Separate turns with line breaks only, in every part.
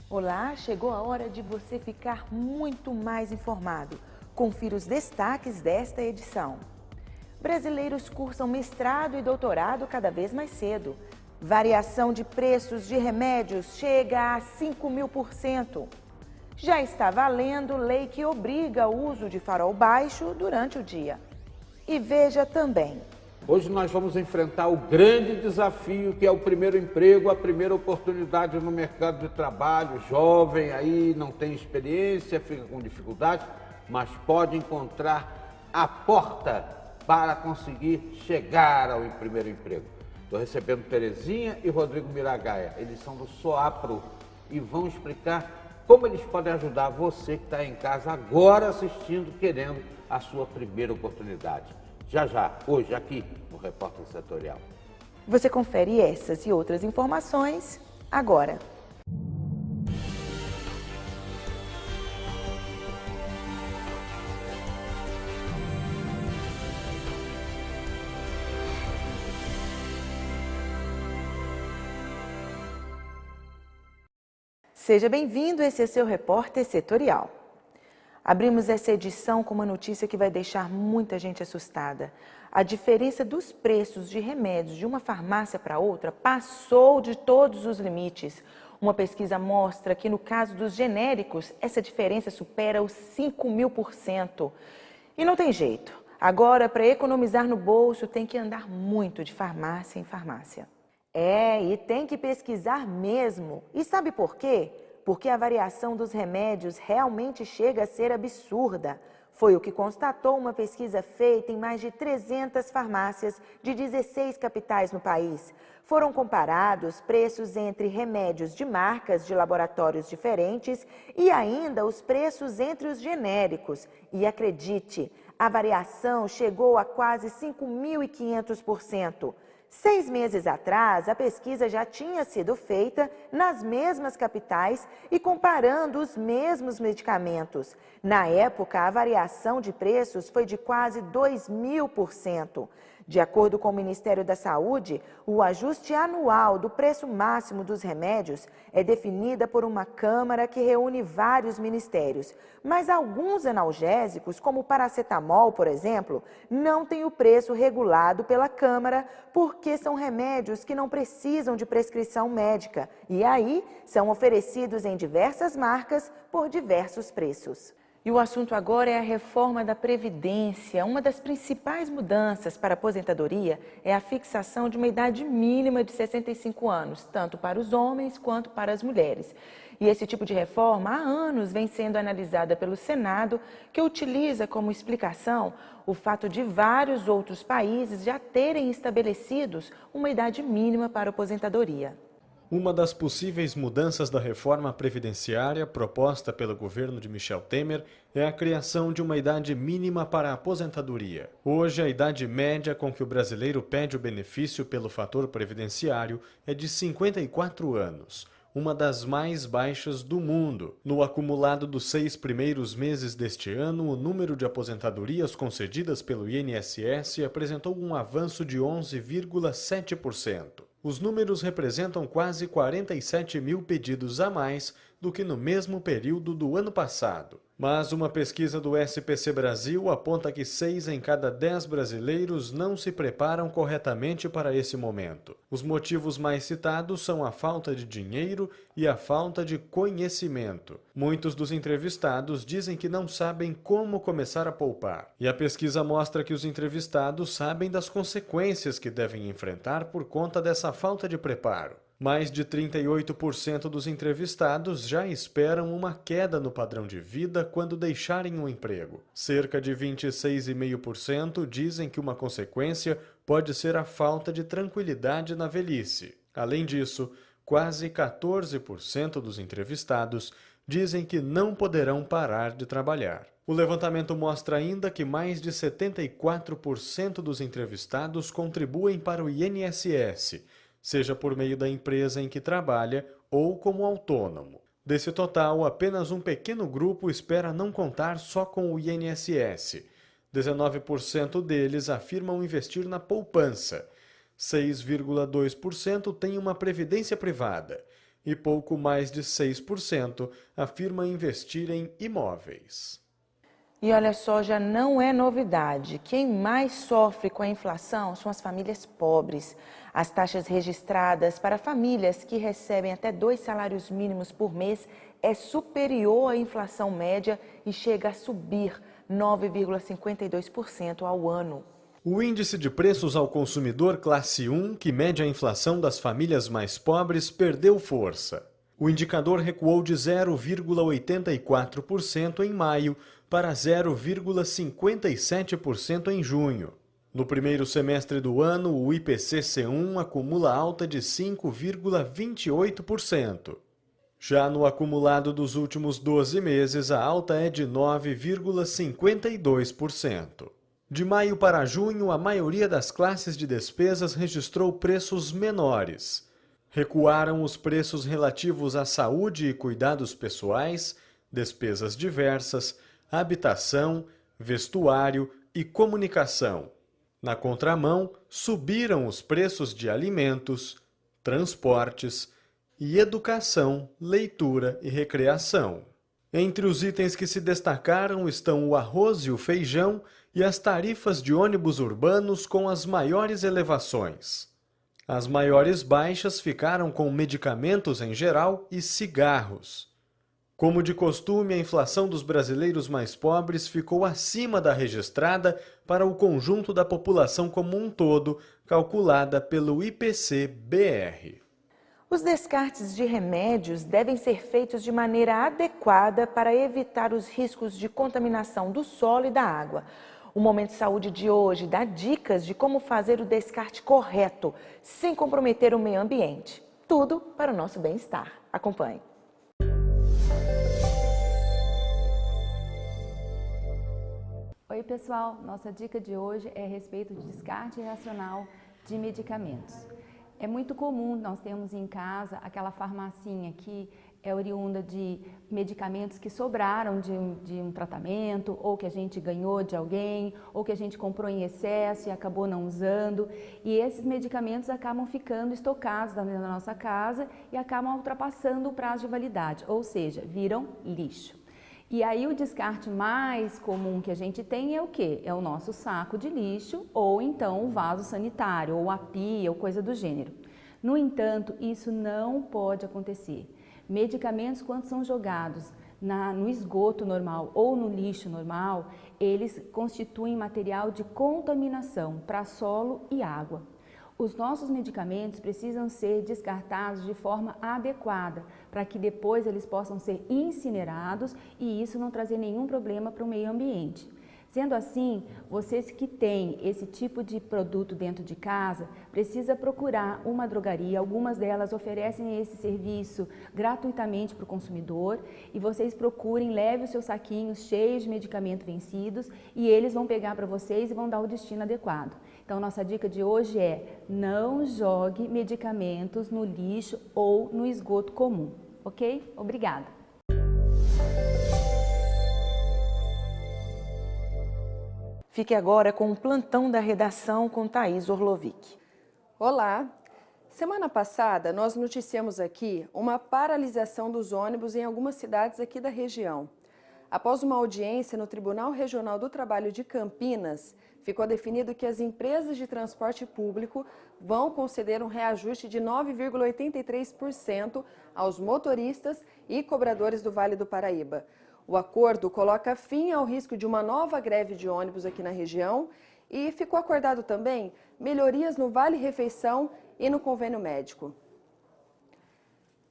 Olá, chegou a hora de você ficar muito mais informado. Confira os destaques desta edição. Brasileiros cursam mestrado e doutorado cada vez mais cedo. Variação de preços de remédios chega a 5.000%. Já está valendo lei que obriga o uso de farol baixo durante o dia. E veja também.
Hoje nós vamos enfrentar o grande desafio que é o primeiro emprego, a primeira oportunidade no mercado de trabalho. Jovem aí, não tem experiência, fica com dificuldade, mas pode encontrar a porta para conseguir chegar ao primeiro emprego. Estou recebendo Terezinha e Rodrigo Miragaia, eles são do SOAPRO e vão explicar como eles podem ajudar você que está em casa agora assistindo, querendo a sua primeira oportunidade. Já, hoje, aqui no Repórter Setorial.
Você confere essas e outras informações agora. Seja bem-vindo, esse é seu Repórter Setorial. Abrimos essa edição com uma notícia que vai deixar muita gente assustada. A diferença dos preços de remédios de uma farmácia para outra passou de todos os limites. Uma pesquisa mostra que, no caso dos genéricos, essa diferença supera os 5.000%. E não tem jeito. Agora, para economizar no bolso, tem que andar muito de farmácia em farmácia. E tem que pesquisar mesmo. E sabe por quê? Porque a variação dos remédios realmente chega a ser absurda. Foi o que constatou uma pesquisa feita em mais de 300 farmácias de 16 capitais no país. Foram comparados preços entre remédios de marcas de laboratórios diferentes e ainda os preços entre os genéricos. E acredite, a variação chegou a quase 5.500%. 6 meses atrás, a pesquisa já tinha sido feita nas mesmas capitais e comparando os mesmos medicamentos. Na época, a variação de preços foi de quase 2.000%. De acordo com o Ministério da Saúde, o ajuste anual do preço máximo dos remédios é definida por uma Câmara que reúne vários ministérios. Mas alguns analgésicos, como o paracetamol, por exemplo, não têm o preço regulado pela Câmara porque são remédios que não precisam de prescrição médica e aí são oferecidos em diversas marcas por diversos preços. E o assunto agora é a reforma da Previdência. Uma das principais mudanças para a aposentadoria é a fixação de uma idade mínima de 65 anos, tanto para os homens quanto para as mulheres. E esse tipo de reforma há anos vem sendo analisada pelo Senado, que utiliza como explicação o fato de vários outros países já terem estabelecidos uma idade mínima para a aposentadoria.
Uma das possíveis mudanças da reforma previdenciária proposta pelo governo de Michel Temer é a criação de uma idade mínima para a aposentadoria. Hoje, a idade média com que o brasileiro pede o benefício pelo fator previdenciário é de 54 anos, uma das mais baixas do mundo. No acumulado dos 6 primeiros meses deste ano, o número de aposentadorias concedidas pelo INSS apresentou um avanço de 11,7%. Os números representam quase 47 mil pedidos a mais do que no mesmo período do ano passado. Mas uma pesquisa do SPC Brasil aponta que 6 em cada 10 brasileiros não se preparam corretamente para esse momento. Os motivos mais citados são a falta de dinheiro e a falta de conhecimento. Muitos dos entrevistados dizem que não sabem como começar a poupar. E a pesquisa mostra que os entrevistados sabem das consequências que devem enfrentar por conta dessa falta de preparo. Mais de 38% dos entrevistados já esperam uma queda no padrão de vida quando deixarem um emprego. Cerca de 26,5% dizem que uma consequência pode ser a falta de tranquilidade na velhice. Além disso, quase 14% dos entrevistados dizem que não poderão parar de trabalhar. O levantamento mostra ainda que mais de 74% dos entrevistados contribuem para o INSS, seja por meio da empresa em que trabalha ou como autônomo. Desse total, apenas um pequeno grupo espera não contar só com o INSS. 19% deles afirmam investir na poupança. 6,2% têm uma previdência privada e pouco mais de 6% afirma investir em imóveis.
E olha só, já não é novidade. Quem mais sofre com a inflação são as famílias pobres. As taxas registradas para famílias que recebem até 2 salários mínimos por mês é superior à inflação média e chega a subir 9,52% ao ano.
O índice de preços ao consumidor classe 1, que mede a inflação das famílias mais pobres, perdeu força. O indicador recuou de 0,84% em maio para 0,57% em junho. No primeiro semestre do ano, o IPC-C1 acumula alta de 5,28%. Já no acumulado dos últimos 12 meses, a alta é de 9,52%. De maio para junho, a maioria das classes de despesas registrou preços menores. Recuaram os preços relativos à saúde e cuidados pessoais, despesas diversas, habitação, vestuário e comunicação. Na contramão, subiram os preços de alimentos, transportes e educação, leitura e recreação. Entre os itens que se destacaram estão o arroz e o feijão e as tarifas de ônibus urbanos com as maiores elevações. As maiores baixas ficaram com medicamentos em geral e cigarros. Como de costume, a inflação dos brasileiros mais pobres ficou acima da registrada para o conjunto da população como um todo, calculada pelo IPC-BR.
Os descartes de remédios devem ser feitos de maneira adequada para evitar os riscos de contaminação do solo e da água. O Momento Saúde de hoje dá dicas de como fazer o descarte correto, sem comprometer o meio ambiente. Tudo para o nosso bem-estar. Acompanhe.
Oi pessoal, nossa dica de hoje é a respeito de descarte racional de medicamentos. É muito comum nós termos em casa aquela farmacinha que é oriunda de medicamentos que sobraram de um tratamento, ou que a gente ganhou de alguém, ou que a gente comprou em excesso e acabou não usando. E esses medicamentos acabam ficando estocados dentro da nossa casa e acabam ultrapassando o prazo de validade, ou seja, viram lixo. E aí o descarte mais comum que a gente tem é o quê? É o nosso saco de lixo ou então o vaso sanitário ou a pia ou coisa do gênero. No entanto, isso não pode acontecer. Medicamentos, quando são jogados no esgoto normal ou no lixo normal, eles constituem material de contaminação para solo e água. Os nossos medicamentos precisam ser descartados de forma adequada, para que depois eles possam ser incinerados e isso não trazer nenhum problema para o meio ambiente. Sendo assim, vocês que têm esse tipo de produto dentro de casa, precisa procurar uma drogaria, algumas delas oferecem esse serviço gratuitamente para o consumidor e vocês procurem, leve os seus saquinhos cheios de medicamentos vencidos e eles vão pegar para vocês e vão dar o destino adequado. Então, nossa dica de hoje é: não jogue medicamentos no lixo ou no esgoto comum, ok? Obrigada!
Fique agora com o plantão da redação com Thaís Orlovic.
Olá! Semana passada, nós noticiamos aqui uma paralisação dos ônibus em algumas cidades aqui da região. Após uma audiência no Tribunal Regional do Trabalho de Campinas, ficou definido que as empresas de transporte público vão conceder um reajuste de 9,83% aos motoristas e cobradores do Vale do Paraíba. O acordo coloca fim ao risco de uma nova greve de ônibus aqui na região e ficou acordado também melhorias no Vale Refeição e no convênio médico.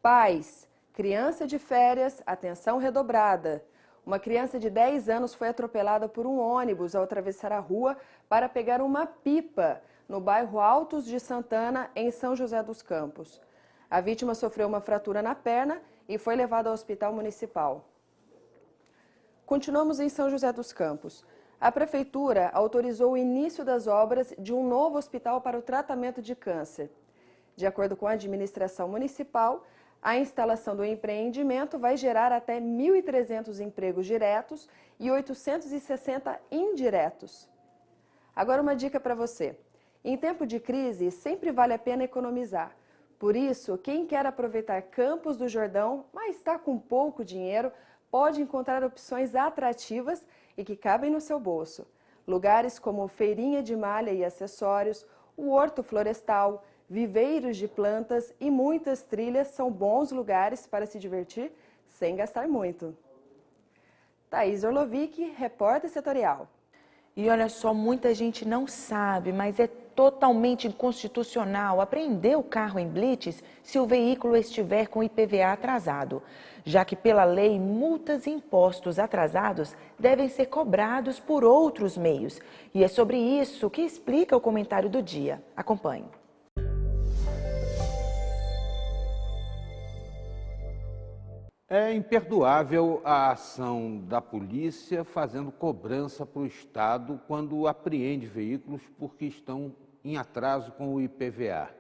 Pais, criança de férias, atenção redobrada. Uma criança de 10 anos foi atropelada por um ônibus ao atravessar a rua para pegar uma pipa no bairro Altos de Santana, em São José dos Campos. A vítima sofreu uma fratura na perna e foi levada ao hospital municipal. Continuamos em São José dos Campos. A Prefeitura autorizou o início das obras de um novo hospital para o tratamento de câncer. De acordo com a administração municipal, a instalação do empreendimento vai gerar até 1.300 empregos diretos e 860 indiretos. Agora uma dica para você. Em tempo de crise, sempre vale a pena economizar. Por isso, quem quer aproveitar Campos do Jordão, mas está com pouco dinheiro, pode encontrar opções atrativas e que cabem no seu bolso. Lugares como feirinha de malha e acessórios, o horto florestal, viveiros de plantas e muitas trilhas são bons lugares para se divertir sem gastar muito. Thaís Orlovic, repórter setorial.
E olha só, muita gente não sabe, mas é totalmente inconstitucional apreender o carro em blitz se o veículo estiver com IPVA atrasado, já que pela lei, multas e impostos atrasados devem ser cobrados por outros meios. E é sobre isso que explica o comentário do dia. Acompanhe.
É imperdoável a ação da polícia fazendo cobrança para o Estado quando apreende veículos porque estão em atraso com o IPVA.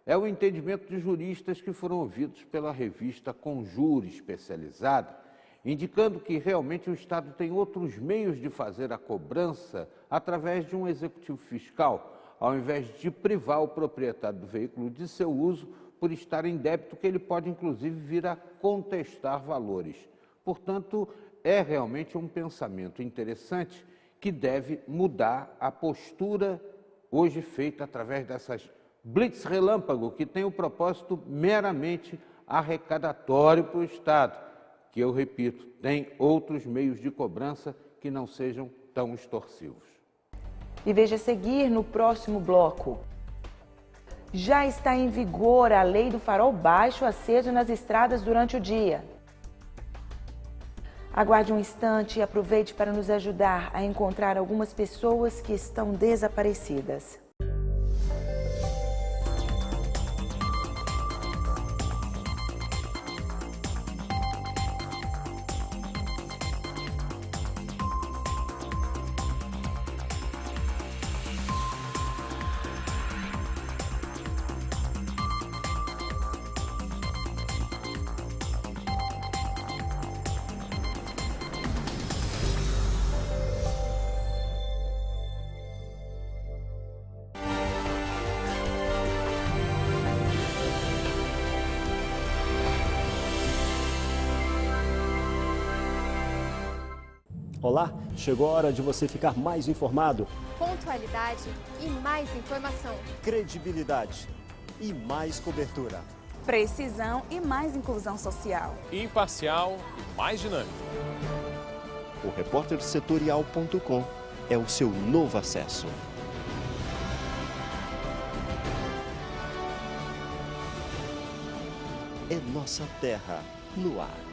É o entendimento de juristas que foram ouvidos pela revista Conjure Especializada, indicando que realmente o Estado tem outros meios de fazer a cobrança através de um executivo fiscal, ao invés de privar o proprietário do veículo de seu uso por estar em débito, que ele pode inclusive vir a contestar valores. Portanto, é realmente um pensamento interessante que deve mudar a postura hoje feita através dessas blitz relâmpago, que tem o propósito meramente arrecadatório para o Estado, que eu repito, tem outros meios de cobrança que não sejam tão extorsivos.
E veja a seguir no próximo bloco. Já está em vigor a lei do farol baixo aceso nas estradas durante o dia. Aguarde um instante e aproveite para nos ajudar a encontrar algumas pessoas que estão desaparecidas.
Olá, chegou a hora de você ficar mais informado.
Pontualidade e mais informação.
Credibilidade e mais cobertura.
Precisão e mais inclusão social.
Imparcial e mais dinâmico.
O repórtersetorial.com é o seu novo acesso. É nossa terra no ar.